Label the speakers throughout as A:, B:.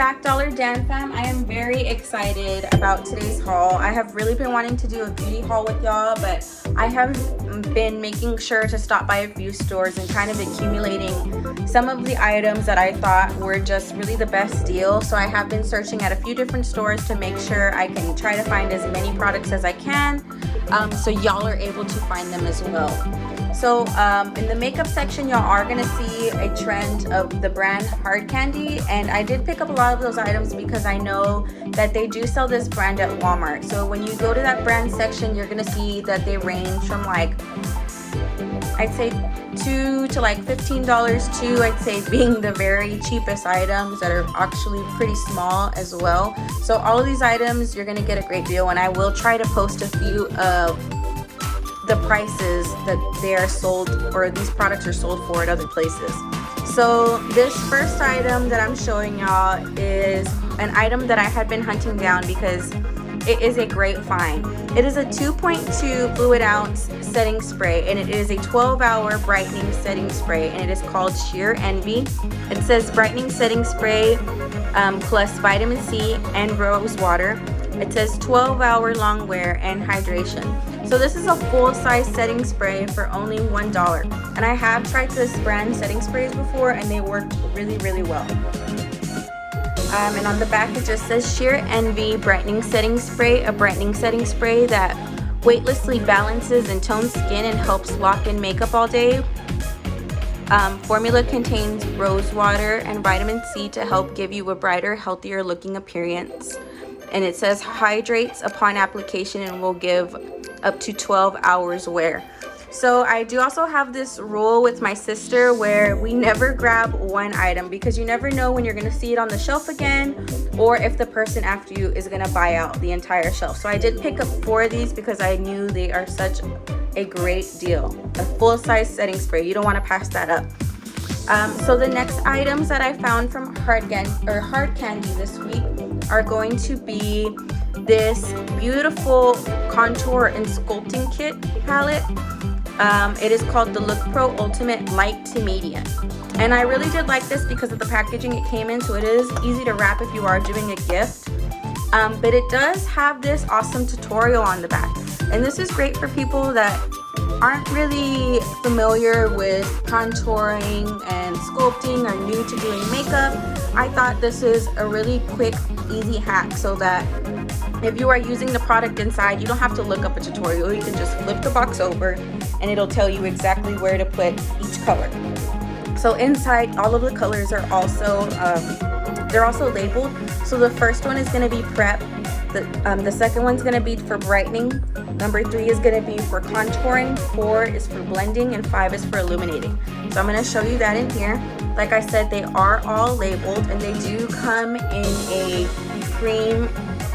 A: back, DollarDan fam. I am very excited about today's haul. I have really been wanting to do a beauty haul with y'all, but I have been making sure to stop by a few stores and kind of accumulating some of the items that I thought were just really the best deal. So I have been searching at a few different stores to make sure I can try to find as many products as I can, so y'all are able to find them as well. So in the makeup section, y'all are gonna see a trend of the brand Hard Candy, and I did pick up a lot of those items because I know that they do sell this brand at Walmart. So when you go to that brand section, you're gonna see that they range from like, I'd say $2 to like $15 to, I'd say, being the very cheapest items that are actually pretty small as well. So all of these items, you're gonna get a great deal, and I will try to post a few of the prices that they are sold, or these products are sold for, at other places. So this first item that I'm showing y'all is an item that I had been hunting down because it is a great find. It is a 2.2 fluid ounce setting spray, and it is a 12-hour brightening setting spray, and it is called Sheer Envy. It says brightening setting spray plus vitamin C and rose water. It says 12-hour long wear and hydration. So this is a full-size setting spray for only $1. And I have tried this brand setting sprays before, and they worked really, really well. And on the back it just says Sheer Envy Brightening Setting Spray, a brightening setting spray that weightlessly balances and tones skin and helps lock in makeup all day. Formula contains rose water and vitamin C to help give you a brighter, healthier looking appearance. And it says hydrates upon application and will give up to 12 hours wear. So I do also have this rule with my sister where we never grab one item, because you never know when you're gonna see it on the shelf again, or if the person after you is gonna buy out the entire shelf. So I did pick up 4 of these because I knew they are such a great deal. A full-size setting spray, you don't want to pass that up. So the next items that I found from Hard Candy this week are going to be this beautiful contour and sculpting kit palette. It is called the Look Pro Ultimate Light to Medium, and I really did like this because of the packaging it came in. So it is easy to wrap if you are doing a gift, but it does have this awesome tutorial on the back, and this is great for people that aren't really familiar with contouring and sculpting, or new to doing makeup. I thought this is a really quick, easy hack, so that if you are using the product inside, you don't have to look up a tutorial. You can just flip the box over and it'll tell you exactly where to put each color. So inside, all of the colors are also they're also labeled. So the first one is going to be prep, the second one's going to be for brightening, number 3 is going to be for contouring, 4 is for blending, and 5 is for illuminating. So I'm going to show you that in here. Like I said, they are all labeled, and they do come in a cream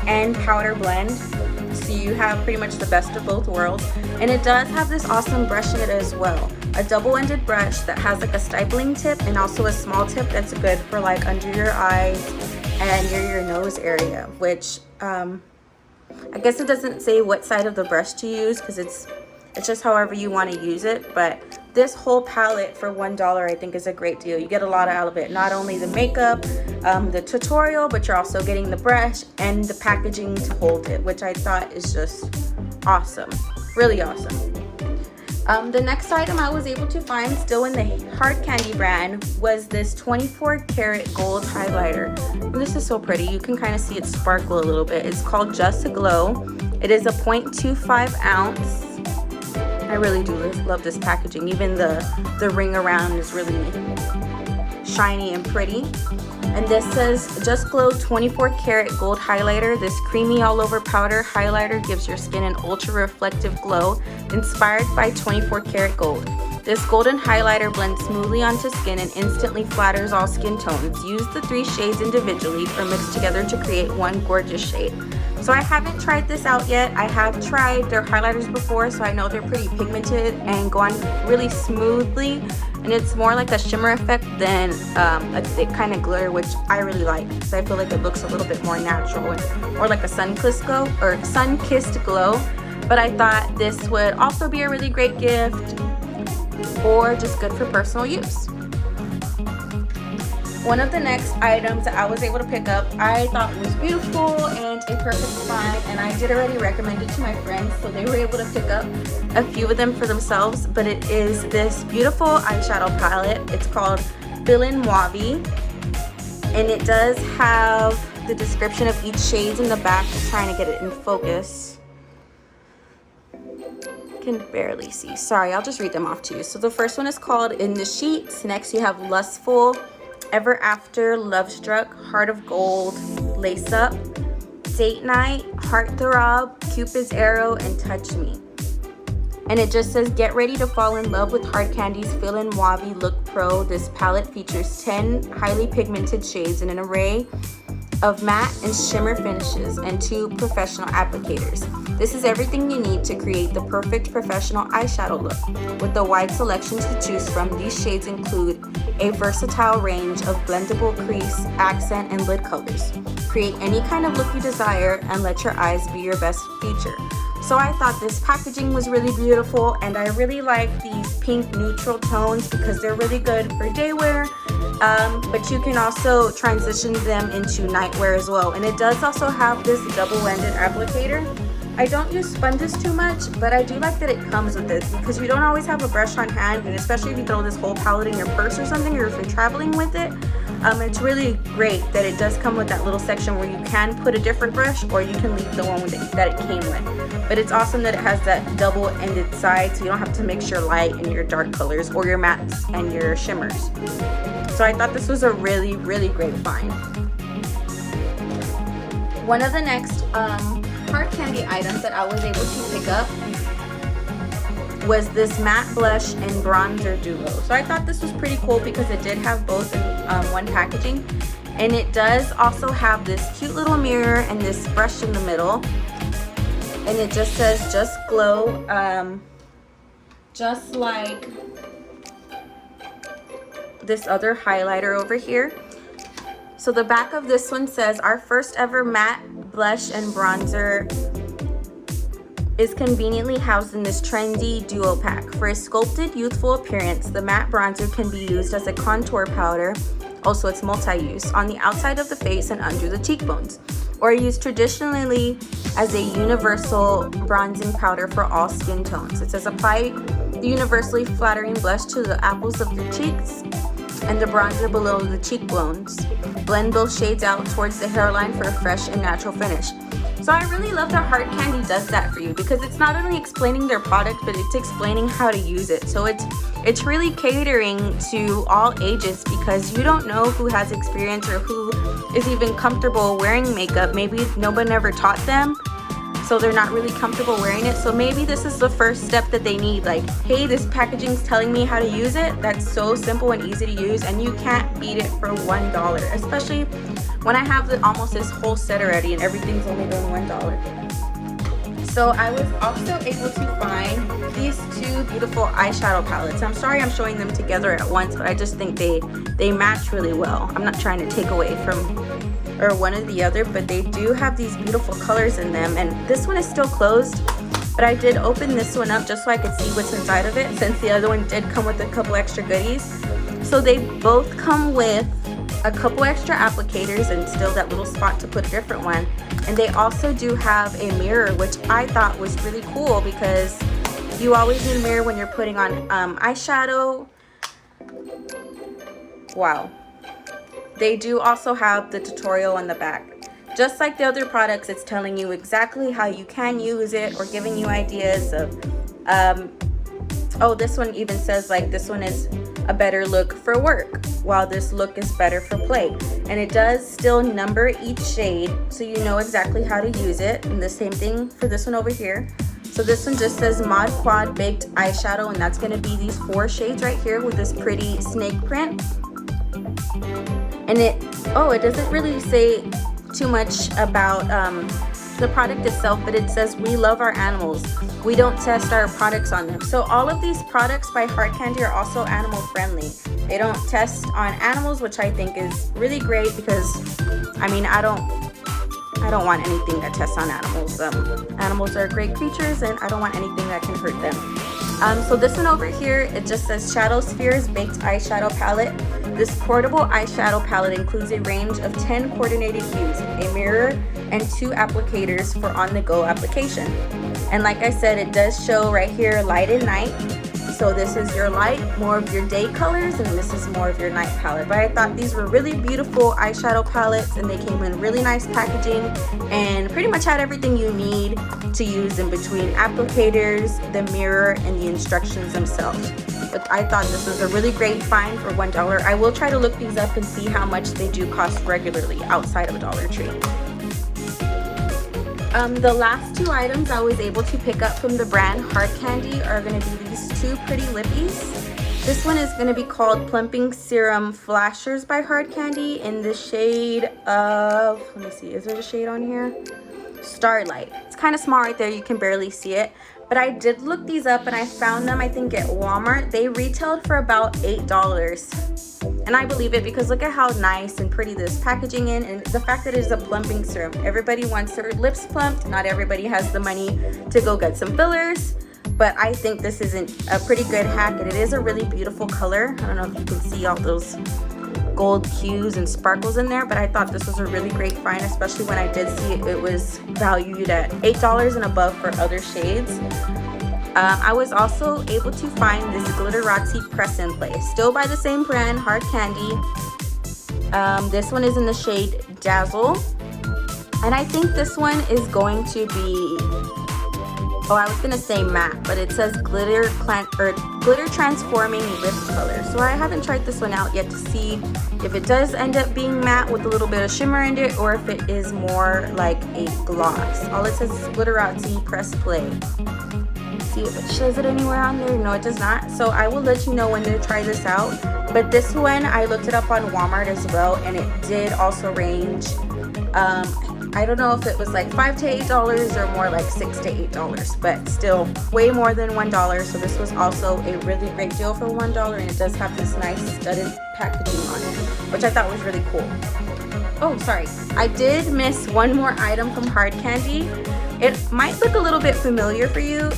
A: and powder blend, so you have pretty much the best of both worlds. And it does have this awesome brush in it as well, a double-ended brush that has like a stipling tip and also a small tip that's good for like under your eyes and near your nose area, which I guess it doesn't say what side of the brush to use, because it's just however you want to use it. But this whole palette for $1 I think is a great deal. You get a lot out of it, not only the makeup, the tutorial, but you're also getting the brush and the packaging to hold it, which I thought is just awesome, really awesome. The next item I was able to find, still in the Hard Candy brand, was this 24 karat gold highlighter. This is so pretty. You can kind of see it sparkle a little bit. It's called Just a Glow. It is a 0.25 ounce. I really do love this packaging. Even the ring around is really shiny and pretty. And this says Just Glow 24 karat gold highlighter. This creamy all over powder highlighter gives your skin an ultra reflective glow inspired by 24 karat gold. This golden highlighter blends smoothly onto skin and instantly flatters all skin tones. Use the 3 shades individually or mix together to create one gorgeous shade. So I haven't tried this out yet. I have tried their highlighters before, so I know they're pretty pigmented and go on really smoothly. And it's more like a shimmer effect than a thick kind of glitter, which I really like, because I feel like it looks a little bit more natural, or like a sun-kissed glow. But I thought this would also be a really great gift, or just good for personal use. One of the next items that I was able to pick up, I thought was beautiful and a perfect find, and I did already recommend it to my friends, so they were able to pick up a few of them for themselves. But it is this beautiful eyeshadow palette. It's called Fill-In Mauve, and it does have the description of each shade in the back. I'm trying to get it in focus. Can barely see. Sorry, I'll just read them off to you. So the first one is called In the Sheets. Next you have Lustful, Ever After, Love Struck, Heart of Gold, Lace Up, Date Night, Heartthrob, Cupid's Arrow, and Touch Me. And it just says, get ready to fall in love with Hard Candy's Fill-In Mauve Look Pro. This palette features 10 highly pigmented shades and an array of matte and shimmer finishes and 2 professional applicators. This is everything you need to create the perfect professional eyeshadow look. With a wide selection to choose from, these shades include a versatile range of blendable crease, accent, and lid colors. Create any kind of look you desire and let your eyes be your best feature. So I thought this packaging was really beautiful, and I really like these pink neutral tones because they're really good for day wear. But you can also transition them into nightwear as well. And it does also have this double-ended applicator. I don't use sponges too much, but I do like that it comes with this because you don't always have a brush on hand, and especially if you throw this whole palette in your purse or something, or if you're traveling with it, it's really great that it does come with that little section where you can put a different brush, or you can leave the one that it came with. But it's awesome that it has that double-ended side, so you don't have to mix your light and your dark colors or your mattes and your shimmers. So I thought this was a really, really great find. One of the next Hard Candy items that I was able to pick up was this matte blush and bronzer duo. So I thought this was pretty cool because it did have both in one packaging, and it does also have this cute little mirror and this brush in the middle, and it just says just glow, just like this other highlighter over here. So the back of this one says, our first ever matte blush and bronzer is conveniently housed in this trendy duo pack. For a sculpted, youthful appearance, the matte bronzer can be used as a contour powder. Also, it's multi-use on the outside of the face and under the cheekbones, or used traditionally as a universal bronzing powder for all skin tones. It says apply the universally flattering blush to the apples of your cheeks and the bronzer below the cheekbones. Blend both shades out towards the hairline for a fresh and natural finish. So I really love that Hard Candy does that for you, because it's not only explaining their product, but it's explaining how to use it. So it's really catering to all ages, because you don't know who has experience or who is even comfortable wearing makeup. Maybe no one ever taught them, so they're not really comfortable wearing it. So maybe this is the first step that they need. Like, hey, this packaging's telling me how to use it. That's so simple and easy to use, and you can't beat it for $1, especially when I have almost this whole set already and everything's only going $1. So I was also able to find these 2 beautiful eyeshadow palettes. I'm sorry I'm showing them together at once, but I just think they match really well. I'm not trying to take away from one or the other, but they do have these beautiful colors in them. And this one is still closed, but I did open this one up just so I could see what's inside of it, since the other one did come with a couple extra goodies. So they both come with a couple extra applicators and still that little spot to put a different one. And they also do have a mirror, which I thought was really cool, because you always need a mirror when you're putting on eyeshadow. Wow. They do also have the tutorial on the back. Just like the other products, it's telling you exactly how you can use it, or giving you ideas of, oh, this one even says like this one is a better look for work, while this look is better for play. And it does still number each shade, so you know exactly how to use it. And the same thing for this one over here. So this one just says Mod Quad Baked Eyeshadow, and that's gonna be these 4 shades right here with this pretty snake print. And it doesn't really say too much about the product itself, but it says we love our animals. We don't test our products on them. So all of these products by Hard Candy are also animal friendly. They don't test on animals, which I think is really great, because I mean, I don't want anything that tests on animals. Animals are great creatures, and I don't want anything that can hurt them. So this one over here, it just says Shadow Spheres Baked Eyeshadow Palette. This portable eyeshadow palette includes a range of 10 coordinated hues, a mirror, and 2 applicators for on-the-go application. And like I said, it does show right here light and night. So this is your light, more of your day colors, and this is more of your night palette. But I thought these were really beautiful eyeshadow palettes, and they came in really nice packaging and pretty much had everything you need to use in between applicators, the mirror, and the instructions themselves. But I thought this was a really great find for $1. I will try to look these up and see how much they do cost regularly outside of Dollar Tree. The last 2 items I was able to pick up from the brand Hard Candy are going to be these 2 pretty lippies. This one is going to be called Plumping Serum Flashers by Hard Candy in the shade of, let me see, is there a shade on here? Starlight. It's kind of small right there, you can barely see it. But I did look these up and I found them, I think, at Walmart. They retailed for about $8. And I believe it because look at how nice and pretty this packaging is, and the fact that it is a plumping serum. Everybody wants their lips plumped. Not everybody has the money to go get some fillers, but I think this is a pretty good hack, and it is a really beautiful color. I don't know if you can see all those gold hues and sparkles in there, but I thought this was a really great find, especially when I did see it was valued at $8 and above for other shades. I was also able to find this Glitterazzi Press and Play, still by the same brand, Hard Candy. This one is in the shade Dazzle, and I think this one is going to be, oh, I was gonna say matte, but it says glitter transforming lip color. So I haven't tried this one out yet to see if it does end up being matte with a little bit of shimmer in it, or if it is more like a gloss. All it says is Glitterazzi Press Play. See if it shows it anywhere on there. No, it does not. So I will let you know when to try this out. But this one, I looked it up on Walmart as well, and it did also range, I don't know if it was like $5 to $8 or more like $6 to $8, but still way more than $1. So this was also a really great deal for $1, and it does have this nice studded packaging on it, which I thought was really cool. Oh, sorry, I did miss one more item from Hard Candy. It might look a little bit familiar for you,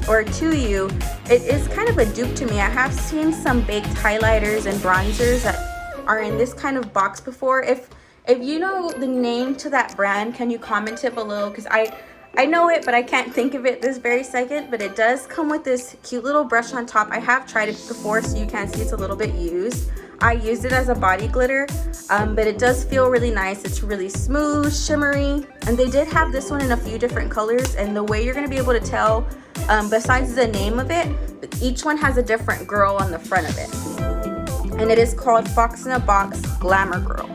A: or to you. It is kind of a dupe to me. I have seen some baked highlighters and bronzers that are in this kind of box before. If you know the name to that brand, can you comment it below? Because I know it, but I can't think of it this very second. But it does come with this cute little brush on top. I have tried it before, so you can see it's a little bit used. I used it as a body glitter, but it does feel really nice. It's really smooth, shimmery, and they did have this one in a few different colors. And the way you're going to be able to tell, besides the name of it, each one has a different girl on the front of it. And it is called Fox in a Box Glamour Girl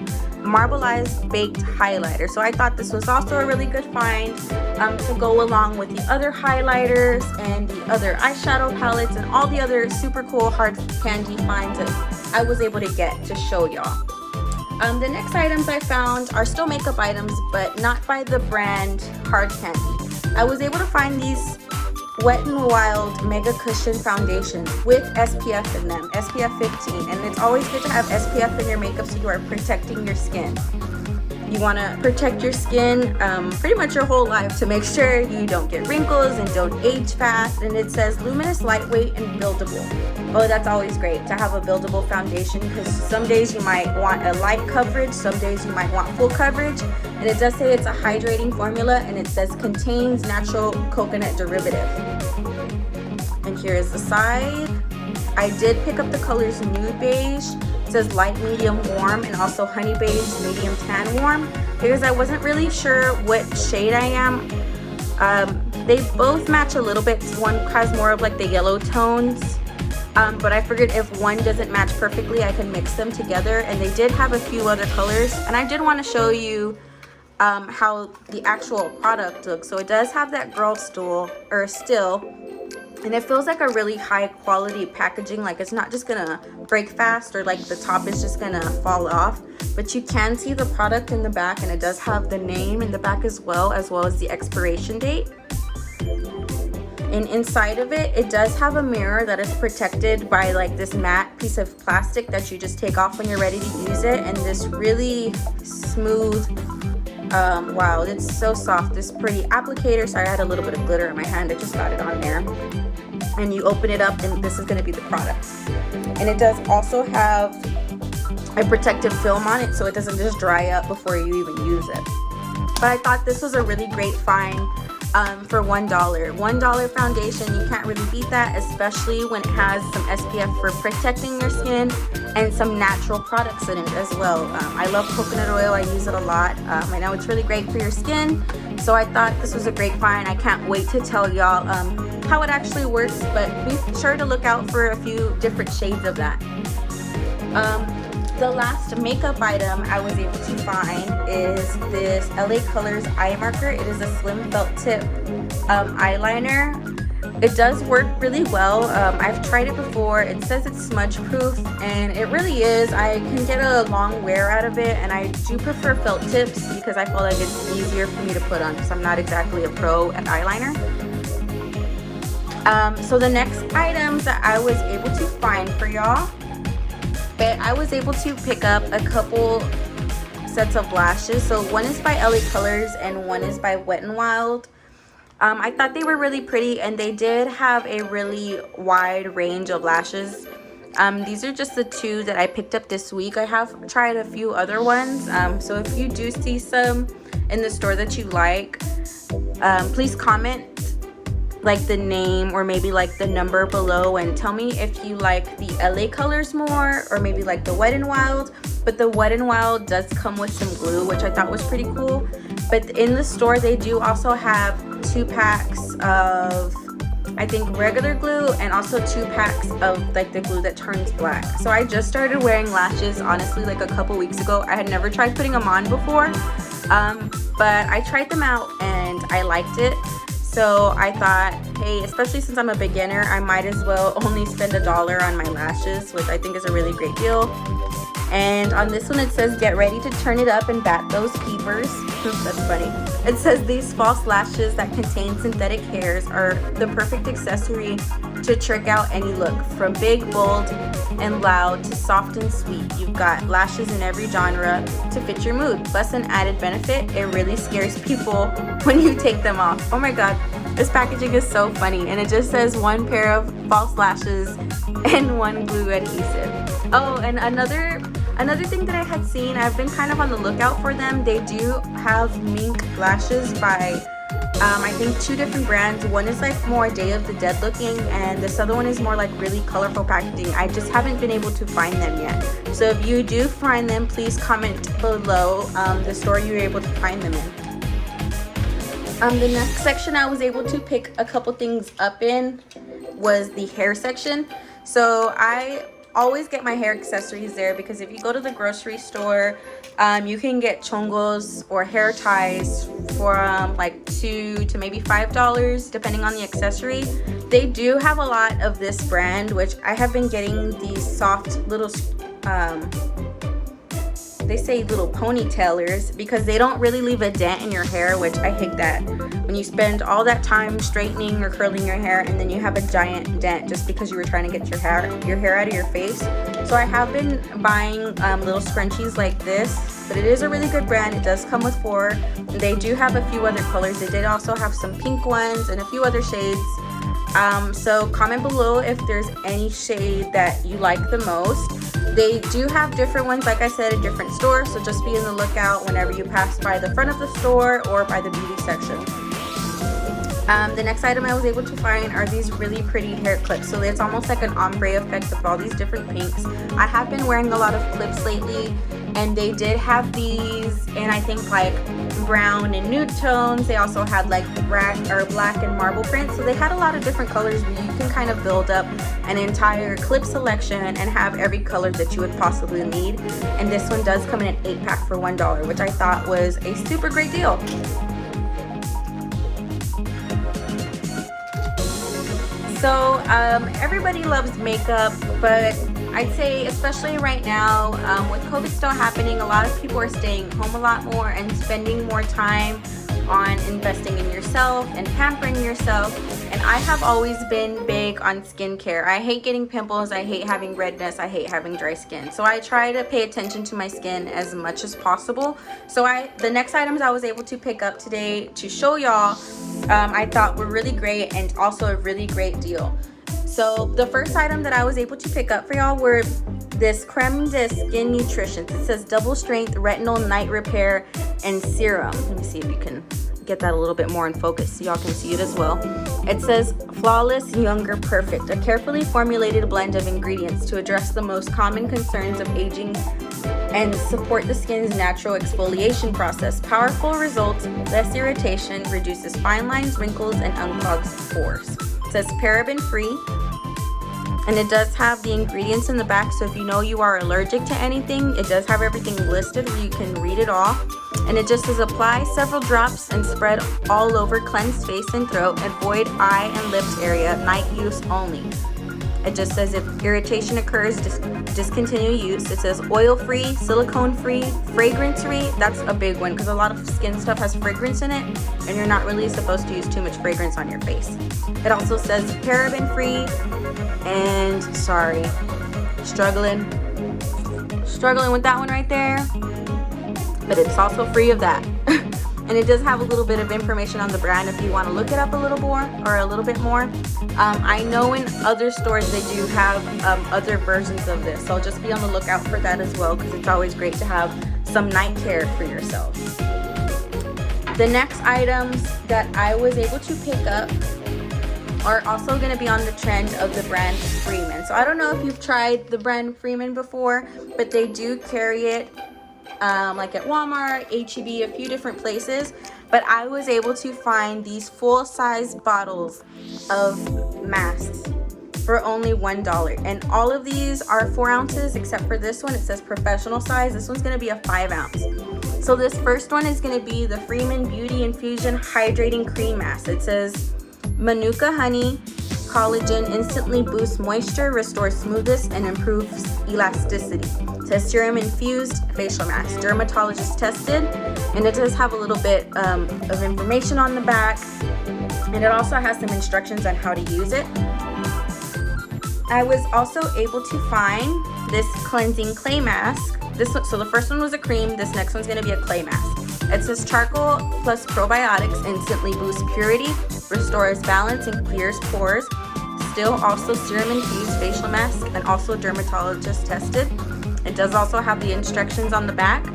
A: Marbleized Baked Highlighter. So I thought this was also a really good find to go along with the other highlighters and the other eyeshadow palettes and all the other super cool Hard Candy finds that I was able to get to show y'all. The next items I found are still makeup items, but not by the brand Hard Candy. I was able to find these Wet n Wild Mega Cushion foundations with SPF in them, SPF 15, and it's always good to have SPF in your makeup so you are protecting your skin. You want to protect your skin pretty much your whole life to make sure you don't get wrinkles and don't age fast. And it says luminous, lightweight, and buildable. Oh, that's always great to have a buildable foundation, because some days you might want a light coverage, some days you might want full coverage. And it does say it's a hydrating formula, and it says contains natural coconut derivative. And here is the side. I did pick up the colors Nude Beige, it says light, medium, warm, and also Honey Beige, medium, tan, warm, because I wasn't really sure what shade I am. They both match a little bit. One has more of like the yellow tones, but I figured if one doesn't match perfectly, I can mix them together. And they did have a few other colors, and I did want to show you how the actual product looks. So it does have that girl still, and it feels like a really high quality packaging. Like it's not just gonna break fast, or like the top is just gonna fall off, but you can see the product in the back, and it does have the name in the back as well as the expiration date. And inside of it, it does have a mirror that is protected by like this matte piece of plastic that you just take off when you're ready to use it. And this really smooth, wow, it's so soft, this pretty applicator. Sorry, I had a little bit of glitter in my hand, I just got it on there. And you open it up, and this is going to be the product. And it does also have a protective film on it so it doesn't just dry up before you even use it. But I thought this was a really great find for $1. $1 foundation, you can't really beat that, especially when it has some SPF for protecting your skin and some natural products in it as well. I love coconut oil, I use it a lot. I know it's really great for your skin, so I thought this was a great find. I can't wait to tell y'all how it actually works, but be sure to look out for a few different shades of that. The last makeup item I was able to find is this LA Colors eye marker. It is a slim felt tip eyeliner. It does work really well. I've tried it before. It says it's smudge proof, and it really is. I can get a long wear out of it, and I do prefer felt tips because I feel like it's easier for me to put on because I'm not exactly a pro at eyeliner. So the next items that I was able to find for y'all, but I was able to pick up a couple sets of lashes. So one is by LA Colors and one is by Wet n Wild. I thought they were really pretty, and they did have a really wide range of lashes. These are just the two that I picked up this week. I have tried a few other ones. So if you do see some in the store that you like, please comment like the name or maybe like the number below and tell me if you like the LA Colors more or maybe like the Wet n Wild. But the Wet n Wild does come with some glue, which I thought was pretty cool. But in the store they do also have 2 packs of, I think, regular glue and also 2 packs of like the glue that turns black. So I just started wearing lashes honestly like a couple weeks ago. I had never tried putting them on before, but I tried them out and I liked it. So I thought, hey, especially since I'm a beginner, I might as well only spend $1 on my lashes, which I think is a really great deal. And on this one it says, get ready to turn it up and bat those peepers. That's funny. It says these false lashes that contain synthetic hairs are the perfect accessory to trick out any look. From big, bold, and loud to soft and sweet, you've got lashes in every genre to fit your mood. Plus an added benefit, it really scares people when you take them off. Oh my god, this packaging is so funny, and it just says 1 pair of false lashes and 1 glue adhesive. Oh, and another thing that I had seen, I've been kind of on the lookout for them. They do have mink lashes by I think 2 different brands. One is like more Day of the Dead looking, and this other one is more like really colorful packaging. I just haven't been able to find them yet. So if you do find them, please comment below the store you were able to find them in. The next section I was able to pick a couple things up in was the hair section. So I always get my hair accessories there because if you go to the grocery store, you can get chongos or hair ties for like $2 to maybe $5 depending on the accessory. They do have a lot of this brand, which I have been getting these soft little they say little ponytailers because they don't really leave a dent in your hair, which I hate that. When you spend all that time straightening or curling your hair and then you have a giant dent just because you were trying to get your hair out of your face. So I have been buying little scrunchies like this, but it is a really good brand. It does come with 4. They do have a few other colors. They did also have some pink ones and a few other shades. So comment below if there's any shade that you like the most. They do have different ones, like I said, in different stores, so just be on the lookout whenever you pass by the front of the store or by the beauty section. The next item I was able to find are these really pretty hair clips. So it's almost like an ombre effect of all these different pinks. I have been wearing a lot of clips lately, and they did have these in I think like brown and nude tones. They also had like black and marble print. So they had a lot of different colors where you can kind of build up an entire clip selection and have every color that you would possibly need. And this one does come in an 8-pack for $1, which I thought was a super great deal. So everybody loves makeup, but I'd say especially right now with COVID still happening, a lot of people are staying home a lot more and spending more time on investing in yourself and pampering yourself. And I have always been big on skincare. I hate getting pimples, I hate having redness, I hate having dry skin. So I try to pay attention to my skin as much as possible. So the next items I was able to pick up today to show y'all I thought were really great and also a really great deal. So the first item that I was able to pick up for y'all were this creme de skin nutrition. It says double strength retinol night repair and serum. Let me see if you can get that a little bit more in focus so y'all can see it as well. It says flawless, younger, perfect, a carefully formulated blend of ingredients to address the most common concerns of aging and support the skin's natural exfoliation process. Powerful results, less irritation, reduces fine lines, wrinkles, and unclogs pores. It says paraben free, and it does have the ingredients in the back, so if you know you are allergic to anything, it does have everything listed where you can read it off. And it just says apply several drops and spread all over cleansed face and throat. Avoid eye and lips area, night use only. It just says if irritation occurs, discontinue use. It says oil-free, silicone-free, fragrance-free. That's a big one because a lot of skin stuff has fragrance in it, and you're not really supposed to use too much fragrance on your face. It also says paraben-free, and sorry, struggling with that one right there, but it's also free of that. And it does have a little bit of information on the brand if you want to look it up a little more or a little bit more. I know in other stores they do have other versions of this, so just be on the lookout for that as well, because it's always great to have some night care for yourself. The next items that I was able to pick up are also going to be on the trend of the brand Freeman. So I don't know if you've tried the brand Freeman before, but they do carry it like at Walmart, H-E-B, a few different places. But I was able to find these full-size bottles of masks for only $1. And all of these are 4 ounces except for this one. It says professional size. This one's going to be a 5 ounce. So this first one is going to be the Freeman Beauty Infusion Hydrating Cream Mask. It says Manuka honey, collagen, instantly boosts moisture, restores smoothness, and improves elasticity. It says serum infused facial mask, dermatologist tested, and it does have a little bit of information on the back, and it also has some instructions on how to use it. I was also able to find this cleansing clay mask. So the first one was a cream, this next one's going to be a clay mask. It says charcoal plus probiotics instantly boosts purity, restores balance, and clears pores. Still also serum infused facial mask and also dermatologist tested. It does also have the instructions on the back.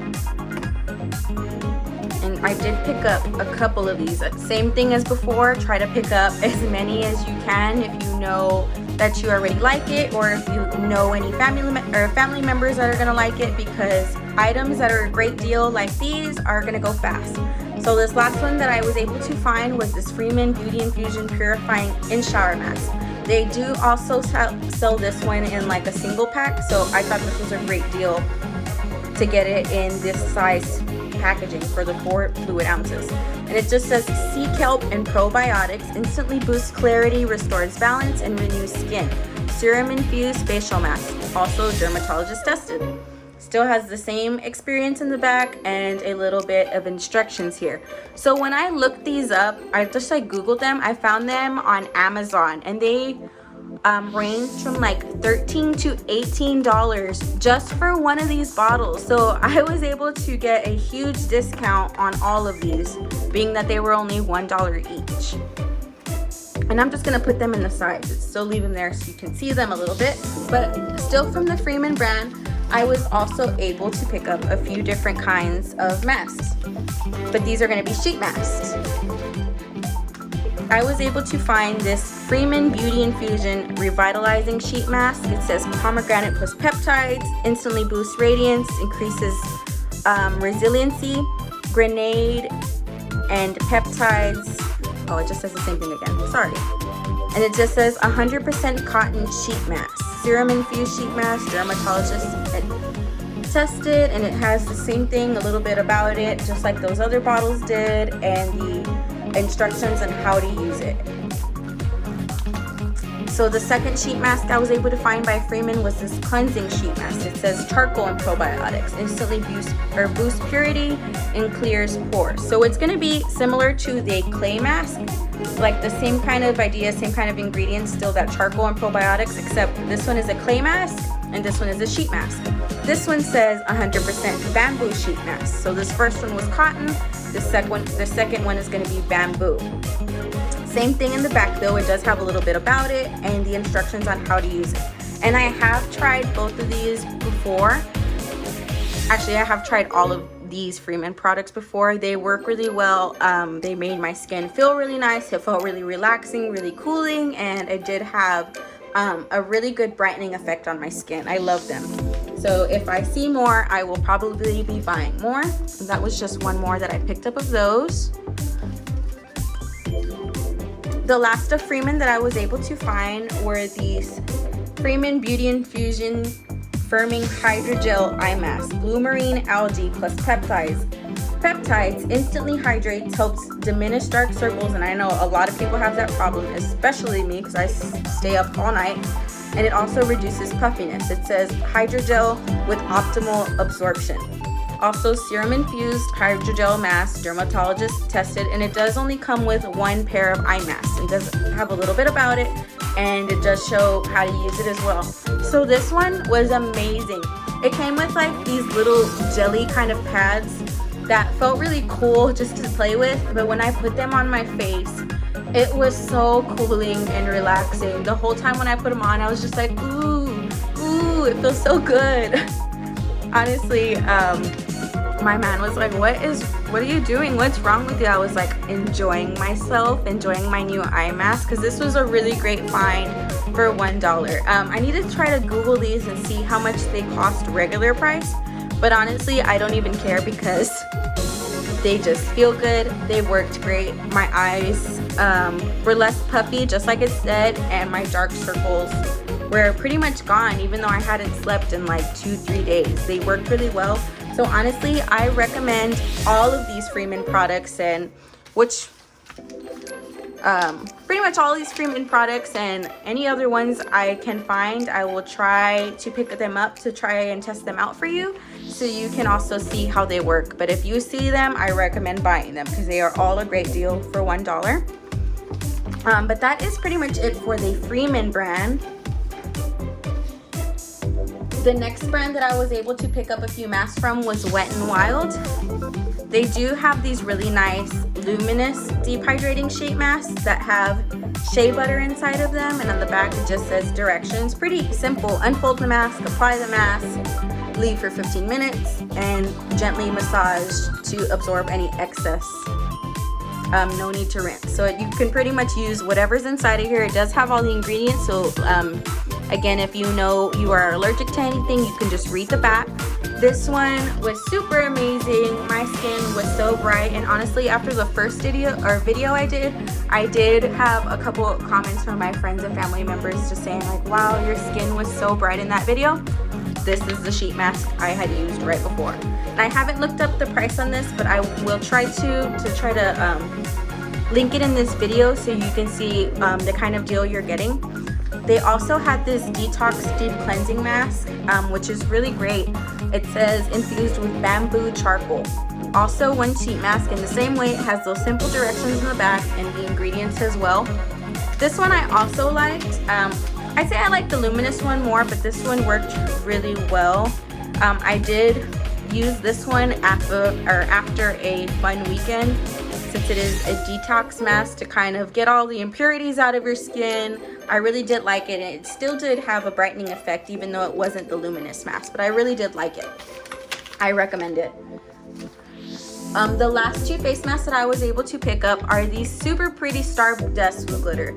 A: And I did pick up a couple of these. Same thing as before, try to pick up as many as you can if you know that you already like it, or if you know any family members that are gonna like it, because items that are a great deal like these are gonna go fast. So this last one that I was able to find was this Freeman Beauty Infusion Purifying In-Shower Mask. They do also sell this one in like a single pack, so I thought this was a great deal to get it in this size packaging for the 4 fluid ounces. And it just says sea kelp and probiotics instantly boosts clarity, restores balance, and renews skin. Serum infused facial mask, also dermatologist tested. Still has the same experience in the back and a little bit of instructions here. So when I looked these up, I just like Googled them, I found them on Amazon, and they range from like $13 to $18 just for one of these bottles. So I was able to get a huge discount on all of these, being that they were only $1 each. And I'm just gonna put them in the sides. It's still leave them there so you can see them a little bit, but still from the Freeman brand. I was also able to pick up a few different kinds of masks, but these are going to be sheet masks. I was able to find this Freeman Beauty Infusion Revitalizing Sheet Mask. It says pomegranate plus peptides, instantly boosts radiance, increases resiliency, grenade, and peptides. Oh, it just says the same thing again. Sorry. And it just says 100% cotton sheet mask. Serum infused sheet mask, dermatologist tested, and it has the same thing, a little bit about it, just like those other bottles did, and the instructions on how to use it. So the second sheet mask I was able to find by Freeman was this cleansing sheet mask. It says charcoal and probiotics, instantly boosts purity and clears pores. So it's going to be similar to the clay mask, like the same kind of idea, same kind of ingredients, still that charcoal and probiotics, except this one is a clay mask and this one is a sheet mask. This one says 100% bamboo sheet mask. So this first one was cotton, the second one is going to be bamboo. Same thing in the back though, it does have a little bit about it and the instructions on how to use it. And I have tried both of these before. Actually, I have tried all of these Freeman products before. They work really well. They made my skin feel really nice. It felt really relaxing, really cooling, and it did have a really good brightening effect on my skin. I love them. So if I see more, I will probably be buying more. That was just one more that I picked up of those. The last of Freeman that I was able to find were these Freeman Beauty Infusion Firming Hydrogel Eye Mask. Blue marine algae plus peptides. Peptides instantly hydrates, helps diminish dark circles, and I know a lot of people have that problem, especially me because I stay up all night. And it also reduces puffiness. It says hydrogel with optimal absorption. Also serum infused hydrogel mask, dermatologist tested, and it does only come with one pair of eye masks. It does have a little bit about it, and it does show how to use it as well. So this one was amazing. It came with like these little jelly kind of pads that felt really cool just to play with, but when I put them on my face, it was so cooling and relaxing. The whole time when I put them on, I was just like, ooh, it feels so good. Honestly, my man was like, what are you doing? What's wrong with you? I was like enjoying myself, enjoying my new eye mask, because this was a really great find for $1. I need to try to Google these and see how much they cost regular price, but honestly, I don't even care because they just feel good. They worked great. My eyes were less puffy, just like it said, and my dark circles were pretty much gone, even though I hadn't slept in like 2-3 days. They worked really well. So honestly, I recommend all of these Freeman products, and pretty much all these Freeman products and any other ones I can find, I will try to pick them up to try and test them out for you, so you can also see how they work. But if you see them, I recommend buying them because they are all a great deal for $1. But that is pretty much it for the Freeman brand. The next brand that I was able to pick up a few masks from was Wet n Wild. They do have these really nice luminous deep hydrating sheet masks that have shea butter inside of them, and on the back it just says directions. Pretty simple. Unfold the mask, apply the mask, leave for 15 minutes, and gently massage to absorb any excess. No need to rinse. So you can pretty much use whatever's inside of here. It does have all the ingredients, so again, if you know you are allergic to anything, you can just read the back. This one was super amazing. My skin was so bright, and honestly, after the first video I did have a couple of comments from my friends and family members just saying like, wow, your skin was so bright in that video. This is the sheet mask I had used right before. And I haven't looked up the price on this, but I will try to link it in this video so you can see the kind of deal you're getting. They also had this detox deep cleansing mask, which is really great. It says infused with bamboo charcoal. Also one sheet mask in the same way. It has those simple directions in the back and the ingredients as well. This one I also liked. I'd say I like the luminous one more, but this one worked really well. I did use this one after a fun weekend, since it is a detox mask to kind of get all the impurities out of your skin. I really did like it, and it still did have a brightening effect even though it wasn't the luminous mask, but I really did like it. I recommend it. The last two face masks that I was able to pick up are these super pretty Stardust with glitter.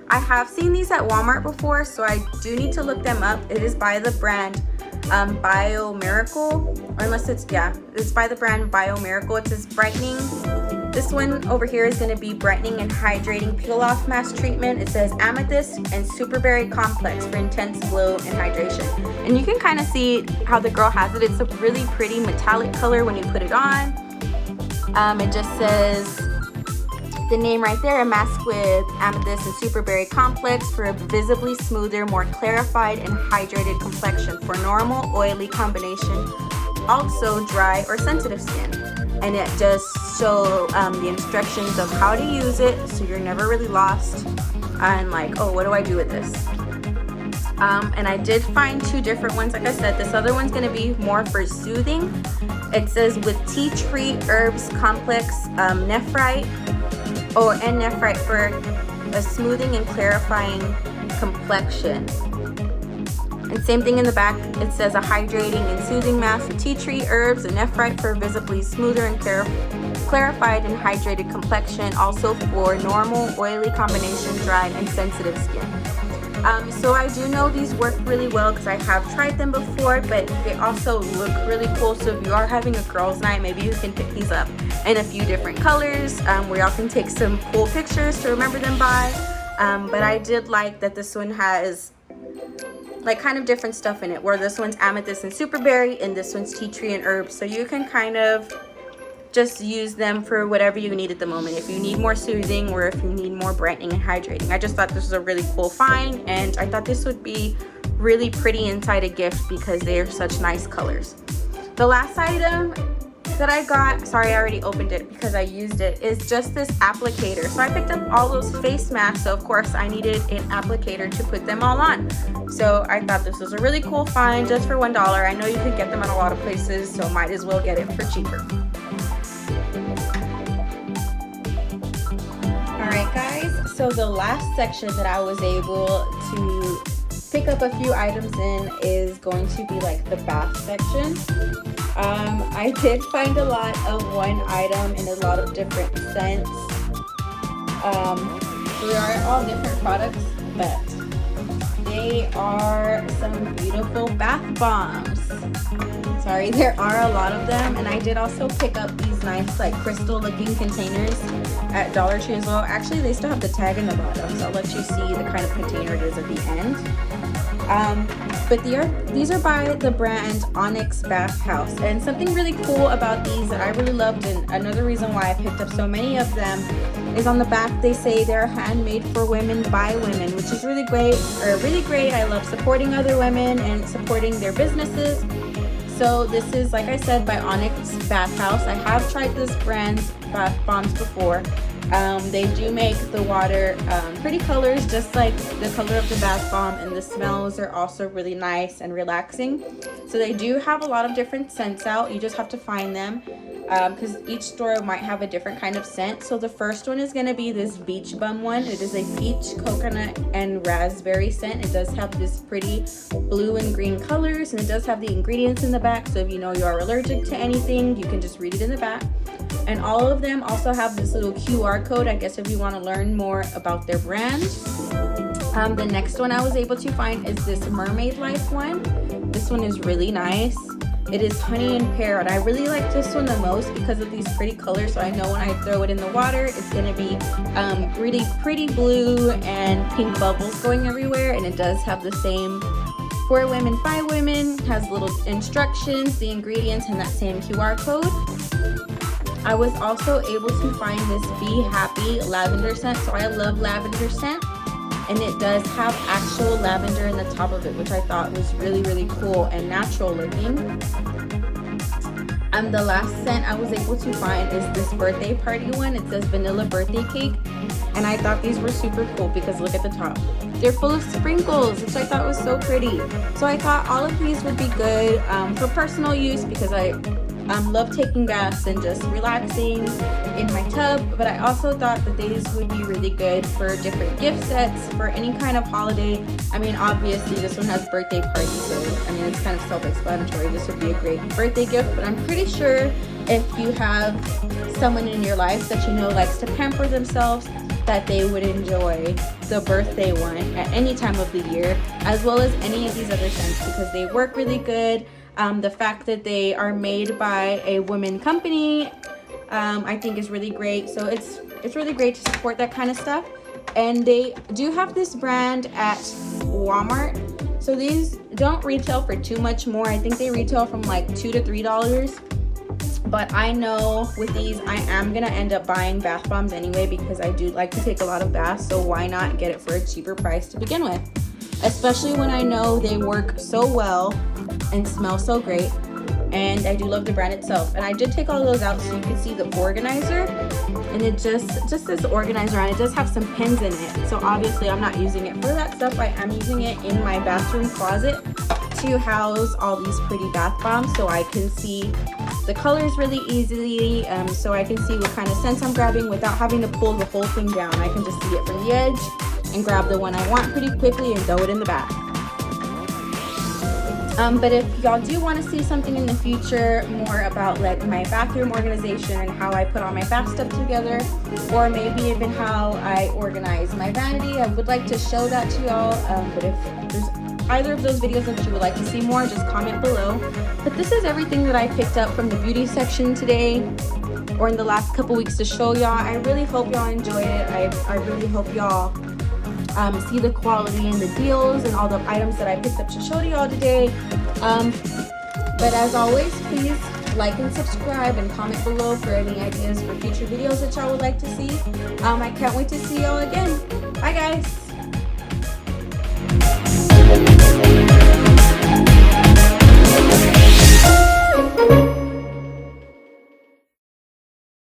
A: I have seen these at Walmart before, so I do need to look them up. It is by the brand Bio Miracle, or unless it's by the brand Bio Miracle. It says brightening. This one over here is going to be brightening and hydrating peel off mask treatment. It says amethyst and superberry complex for intense glow and hydration. And you can kind of see how the girl has it. It's a really pretty metallic color when you put it on. It just says the name right there, a mask with amethyst and superberry complex for a visibly smoother, more clarified and hydrated complexion for normal oily combination, also dry or sensitive skin. And it does show the instructions of how to use it, so you're never really lost and like, oh, what do I do with this? And I did find two different ones. Like I said, this other one's going to be more for soothing. It says with tea tree herbs complex, nephrite and nephrite for a smoothing and clarifying complexion. And same thing in the back, it says a hydrating and soothing mask with tea tree, herbs, and nephrite for visibly smoother and clarified and hydrated complexion, also for normal, oily combination, dry, and sensitive skin. So I do know these work really well because I have tried them before, but they also look really cool. So if you are having a girls' night, maybe you can pick these up in a few different colors where y'all can take some cool pictures to remember them by. But I did like that this one has like kind of different stuff in it, where this one's amethyst and superberry and this one's tea tree and herbs. So you can kind of just use them for whatever you need at the moment, if you need more soothing or if you need more brightening and hydrating. I just thought this was a really cool find, and I thought this would be really pretty inside a gift because they are such nice colors. The last item that I got, sorry I already opened it because I used it, is just this applicator. So I picked up all those face masks, so of course I needed an applicator to put them all on. So I thought this was a really cool find just for $1. I know you could get them at a lot of places, so might as well get it for cheaper. Alright guys, so the last section that I was able to pick up a few items in is going to be like the bath section. I did find a lot of one item in a lot of different scents. So they are all different products, but they are some beautiful bath bombs. Sorry, there are a lot of them, and I did also pick up these nice like crystal looking containers at Dollar Tree as well. Actually, they still have the tag in the bottom, so I'll let you see the kind of container it is at the end. But these are by the brand Onyx Bath House, and something really cool about these that I really loved, and another reason why I picked up so many of them, is on the back they say they're handmade for women by women, which is really great. I love supporting other women and supporting their businesses. So this is, like I said, by Onyx Bath House. I have tried this brand's bath bombs before. They do make the water pretty colors, just like the color of the bath bomb, and the smells are also really nice and relaxing. So they do have a lot of different scents out. You just have to find them because each store might have a different kind of scent. So the first one is going to be this beach bum one. It is a peach, coconut, and raspberry scent. It does have this pretty blue and green colors, and it does have the ingredients in the back. So if you know you are allergic to anything, you can just read it in the back. And all of them also have this little QR code, I guess, if you want to learn more about their brand. The next one I was able to find is this Mermaid Life one. This one is really nice. It is honey and pear, and I really like this one the most because of these pretty colors. So I know when I throw it in the water, it's going to be really pretty blue and pink bubbles going everywhere. And it does have the same for women by women, has little instructions, the ingredients, and that same QR code. I was also able to find this Be Happy lavender scent. So I love lavender scent, and it does have actual lavender in the top of it, which I thought was really, really cool and natural looking. The last scent I was able to find is this birthday party one. It says vanilla birthday cake, and I thought these were super cool because look at the top. They're full of sprinkles, which I thought was so pretty. So I thought all of these would be good for personal use because I love taking baths and just relaxing in my tub, but I also thought that these would be really good for different gift sets for any kind of holiday. I mean, obviously this one has birthday party, so I mean it's kind of self-explanatory. This would be a great birthday gift, but I'm pretty sure if you have someone in your life that you know likes to pamper themselves, that they would enjoy the birthday one at any time of the year, as well as any of these other scents, because they work really good. The fact that they are made by a women company, I think is really great. So it's really great to support that kind of stuff. And they do have this brand at Walmart. So these don't retail for too much more. I think they retail from like $2 to $3. But I know with these, I am gonna end up buying bath bombs anyway because I do like to take a lot of baths. So why not get it for a cheaper price to begin with? Especially when I know they work so well and smell so great, and I do love the brand itself. And I did take all those out so you can see the organizer, and it just says organizer, and it does have some pins in it. So obviously I'm not using it for that stuff. I am using it in my bathroom closet to house all these pretty bath bombs, so I can see the colors really easily, so I can see what kind of scents I'm grabbing without having to pull the whole thing down. I can just see it from the edge and grab the one I want pretty quickly and throw it in the bath. But if y'all do want to see something in the future more about like my bathroom organization and how I put all my bath stuff together, or maybe even how I organize my vanity, I would like to show that to y'all. But if there's either of those videos that you would like to see more, just comment below. But this is everything that I picked up from the beauty section today, or in the last couple weeks, to show y'all. I really hope y'all enjoy it. I really hope y'all see the quality and the deals and all the items that I picked up to show to y'all today. But as always, please like and subscribe and comment below for any ideas for future videos that y'all would like to see. I can't wait to see y'all again. Bye guys.